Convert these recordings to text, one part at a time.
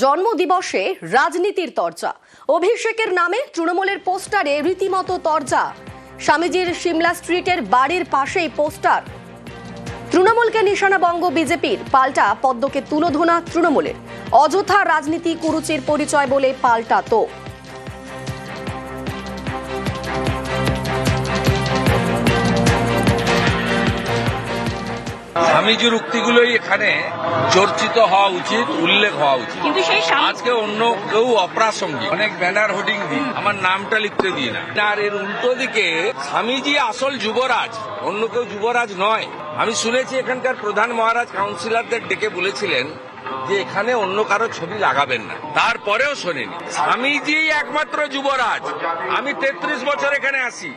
জন্মদিবসে রাজনীতির তরজা। অভিষেকের নামে তৃণমূলের পোস্টারে রীতিমতো তরজা। স্বামীজির সিমলা স্ট্রিটের বাড়ির পাশেই পোস্টার। তৃণমূলকে নিশানাবঙ্গ বিজেপির, পাল্টা পদ্মকে তুলোধনা তৃণমূলের। অযথা রাজনীতি কুরুচির পরিচয় বলে পাল্টা তো। স্বামীজির উক্তিগুলোই এখানে চর্চিত হওয়া উচিত, উল্লেখ হওয়া উচিত। কিন্তু সেই আজকে অন্য কেউ অপ্রাসঙ্গিক অনেক ব্যানার হোর্ডিং দিই, আমার নামটা লিখতে দিই না। আর এর উল্টো দিকে স্বামীজি আসল যুবরাজ, অন্য কেউ যুবরাজ নয়। আমি শুনেছি এখানকার প্রধান মহারাজ কাউন্সিলরদের ডেকে বলেছিলেন যে এখানে অন্য কারো ছবি লাগাবেন না, তারপরেও শোনেনি। স্বামীজি একমাত্র যুবরাজ। আমি 33 বছর এখানে আসি,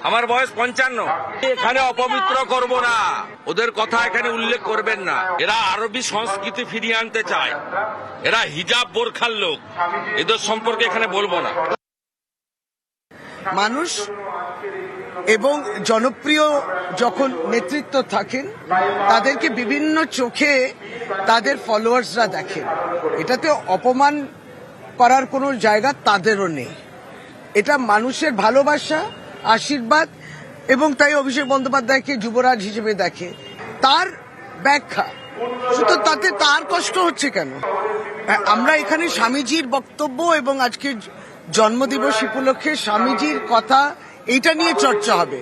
আমার বয়স 55। এখানে অপবিত্র করব না, ওদের কথা এখানে উল্লেখ করবেন না। এরা আরবি সংস্কৃতি ফিরিয়ে আনতে চায়, এরা হিজাব বোরখার লোক, এদের সম্পর্কে এখানে বলবো না। মানুষ এবং জনপ্রিয় যখন নেতৃত্ব থাকেন, তাদেরকে বিভিন্ন চোখে তাদের ফলোয়ার্সরা দেখেন। এটাতে অপমান করার কোনো জায়গা তাদেরও নেই। এটা মানুষের ভালোবাসা, আশীর্বাদ, এবং তাই অভিষেক বন্দ্যোপাধ্যায়কে যুবরাজ হিসেবে দেখে। তার ব্যাখ্যা শুধু, তাতে তার কষ্ট হচ্ছে কেন? আমরা এখানে স্বামীজির বক্তব্য এবং আজকে জন্মদিবস উপলক্ষে স্বামীজির কথা, এইটা নিয়ে চর্চা হবে।